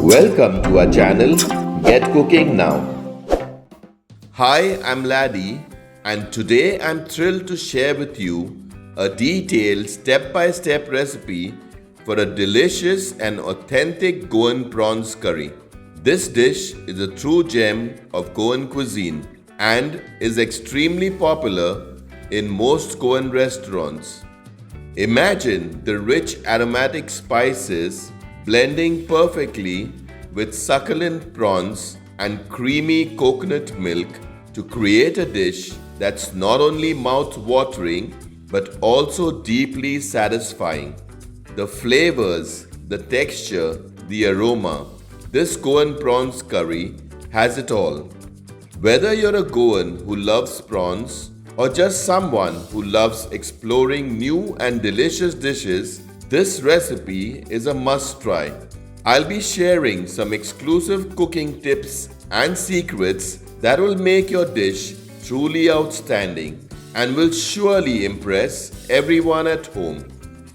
Welcome to our channel, Get Cooking Now. Hi, I'm Laddie, and today I'm thrilled to share with you a detailed step-by-step recipe for a delicious and authentic Goan prawns curry. This dish is a true gem of Goan cuisine and is extremely popular in most Goan restaurants. Imagine the rich aromatic spices blending perfectly with succulent prawns and creamy coconut milk to create a dish that's not only mouth-watering but also deeply satisfying. The flavors, the texture, the aroma, this Goan prawns curry has it all. Whether you're a Goan who loves prawns or just someone who loves exploring new and delicious dishes, this recipe is a must-try. I'll be sharing some exclusive cooking tips and secrets that will make your dish truly outstanding and will surely impress everyone at home.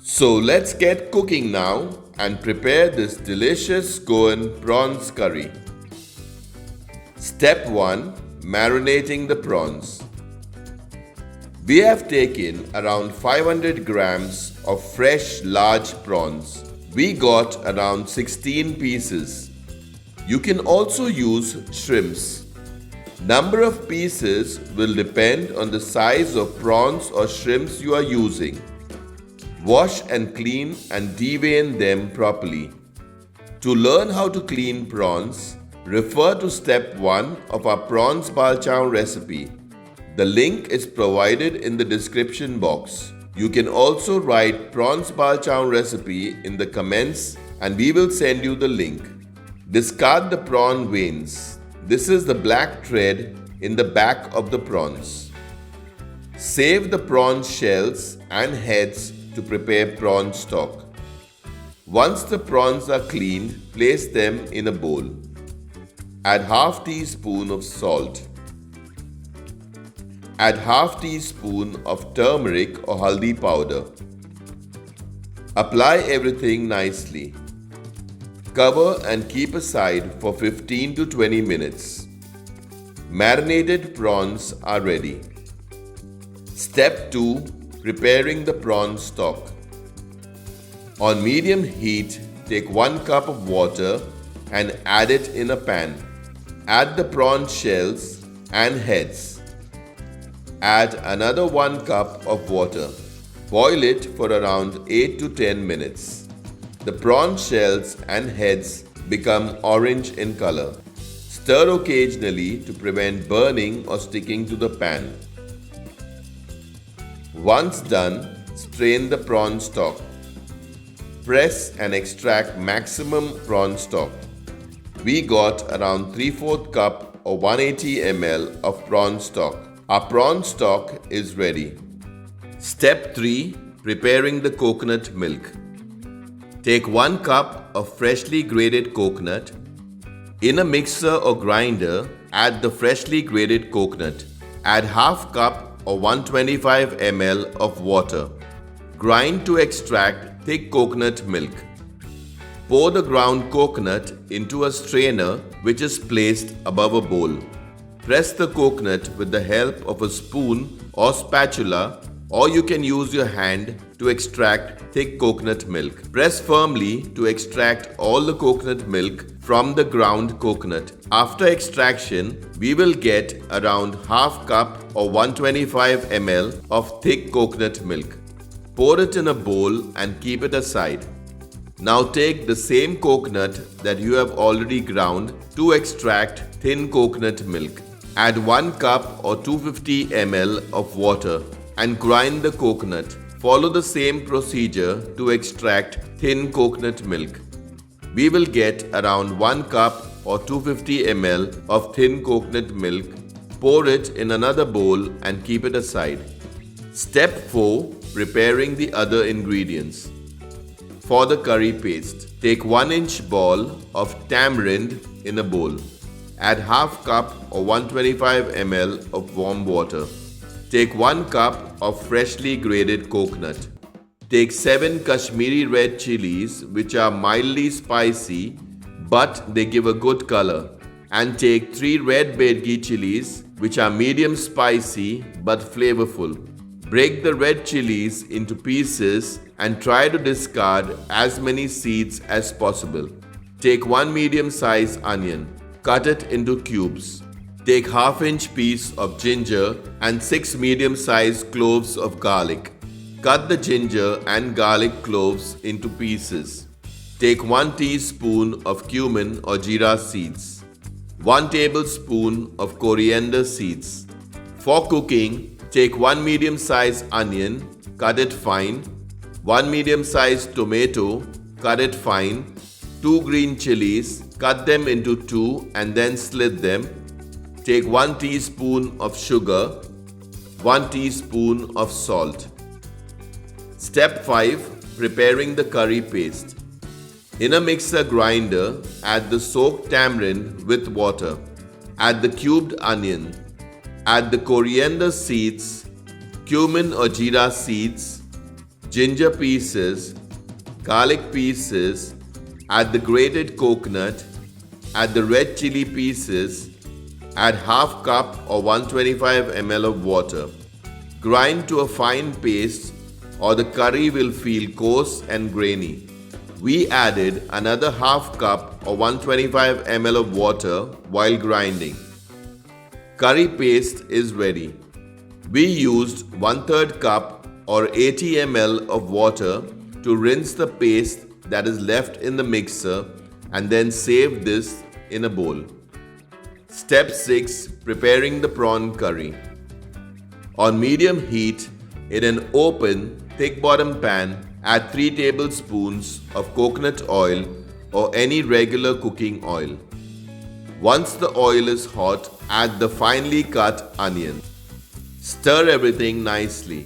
So let's get cooking now and prepare this delicious Goan prawns curry. Step 1. Marinating the prawns. We have taken around 500 grams of fresh large prawns. We got around 16 pieces. You can also use shrimps. Number of pieces will depend on the size of prawns or shrimps you are using. Wash and clean and devein them properly. To learn how to clean prawns, refer to step 1 of our prawns balchao recipe. The link is provided in the description box. You can also write prawns balchao recipe in the comments and we will send you the link. Discard the prawn veins. This is the black thread in the back of the prawns. Save the prawn shells and heads to prepare prawn stock. Once the prawns are cleaned, place them in a bowl. Add half teaspoon of salt. Add half teaspoon of turmeric or haldi powder. Apply everything nicely. Cover and keep aside for 15 to 20 minutes. Marinated prawns are ready. Step 2. Preparing the prawn stock. On medium heat, take 1 cup of water and add it in a pan. Add the prawn shells and heads. Add another 1 cup of water. Boil it for around 8 to 10 minutes. The prawn shells and heads become orange in color. Stir occasionally to prevent burning or sticking to the pan. Once done, strain the prawn stock. Press and extract maximum prawn stock. We got around 3/4 cup or 180 ml of prawn stock. Our prawn stock is ready. Step 3. Preparing the coconut milk. Take 1 cup of freshly grated coconut. In a mixer or grinder, add the freshly grated coconut. Add half cup or 125 ml of water. Grind to extract thick coconut milk. Pour the ground coconut into a strainer which is placed above a bowl. Press the coconut with the help of a spoon or spatula, or you can use your hand to extract thick coconut milk. Press firmly to extract all the coconut milk from the ground coconut. After extraction, we will get around half cup or 125 ml of thick coconut milk. Pour it in a bowl and keep it aside. Now take the same coconut that you have already ground to extract thin coconut milk. Add 1 cup or 250 ml of water and grind the coconut. Follow the same procedure to extract thin coconut milk. We will get around 1 cup or 250 ml of thin coconut milk. Pour it in another bowl and keep it aside. Step 4. Preparing the other ingredients. For the curry paste, take 1-inch ball of tamarind in a bowl. Add half cup or 125 ml of warm water. Take 1 cup of freshly grated coconut. Take 7 Kashmiri red chilies which are mildly spicy. but they give a good color. And take 3 red bedgi chilies, which are medium spicy but flavorful. Break the red chilies into pieces and try to discard as many seeds as possible. Take 1 medium-sized onion. Cut it into cubes. Take half-inch piece of ginger and 6 medium-sized cloves of garlic. Cut the ginger and garlic cloves into pieces. Take 1 teaspoon of cumin or jeera seeds. 1 tablespoon of coriander seeds. For cooking, take 1 medium-sized onion, cut it fine, 1 medium-sized tomato, cut it fine, 2 green chilies, cut them into 2 and then slit them. Take 1 teaspoon of sugar, 1 teaspoon of salt. Step 5. Preparing the curry paste. In a mixer grinder, add the soaked tamarind with water. Add the cubed onion. Add the coriander seeds, cumin or jeera seeds, ginger pieces, garlic pieces. Add the grated coconut. Add the red chili pieces. Add half cup or 125 ml of water. Grind to a fine paste or the curry will feel coarse and grainy. We added another half cup or 125 ml of water while grinding. Curry paste is ready. We used 1/3 cup or 80 ml of water to rinse the paste that is left in the mixer and then save this in a bowl. Step 6. Preparing the prawn curry. On medium heat, in an open, thick bottom pan, add 3 tablespoons of coconut oil or any regular cooking oil. Once the oil is hot, add the finely cut onion. Stir everything nicely.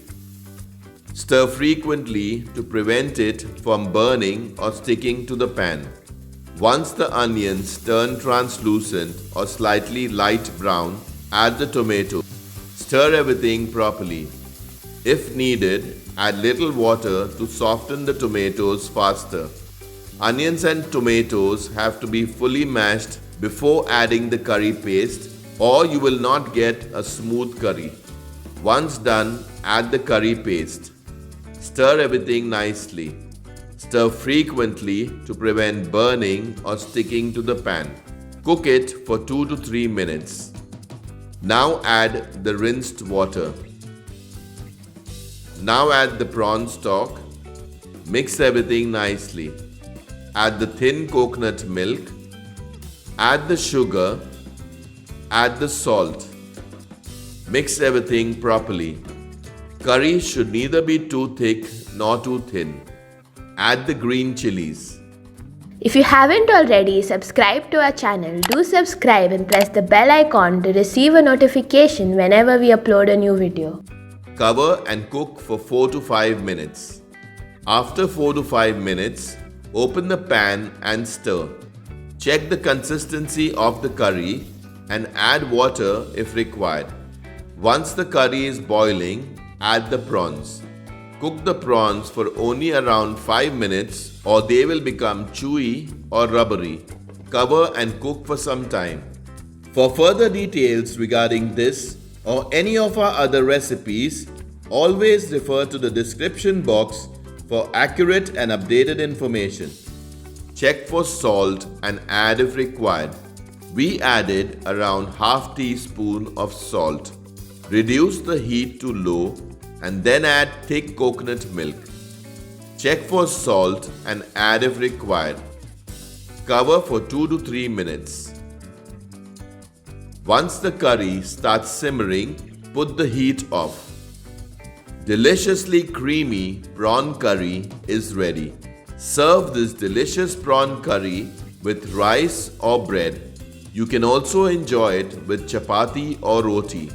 Stir frequently to prevent it from burning or sticking to the pan. Once the onions turn translucent or slightly light brown, add the tomato. Stir everything properly. If needed, add little water to soften the tomatoes faster. Onions and tomatoes have to be fully mashed before adding the curry paste, or you will not get a smooth curry. Once done, add the curry paste. Stir everything nicely. Stir frequently to prevent burning or sticking to the pan. Cook it for 2 to 3 minutes. Now add the rinsed water. Now add the prawn stock. Mix everything nicely. Add the thin coconut milk. Add the sugar. Add the salt. Mix everything properly. Curry should neither be too thick nor too thin. Add the green chilies. If you haven't already subscribed to our channel, do subscribe and press the bell icon to receive a notification whenever we upload a new video. Cover and cook for 4 to 5 minutes. After 4 to 5 minutes, open the pan and stir. Check the consistency of the curry and add water if required. Once the curry is boiling, add the prawns. Cook the prawns for only around 5 minutes or they will become chewy or rubbery. Cover and cook for some time. For further details regarding this or any of our other recipes, always refer to the description box for accurate and updated information. Check for salt and add if required. We added around half teaspoon of salt. Reduce the heat to low and then add thick coconut milk. Check for salt and add if required. Cover for 2 to 3 minutes. Once the curry starts simmering, put the heat off. Deliciously creamy prawn curry is ready. Serve this delicious prawn curry with rice or bread. You can also enjoy it with chapati or roti.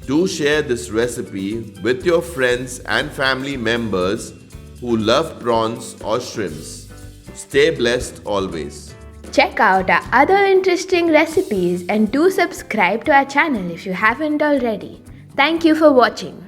Do share this recipe with your friends and family members who love prawns or shrimps. Stay blessed always. Check out our other interesting recipes and do subscribe to our channel if you haven't already. Thank you for watching.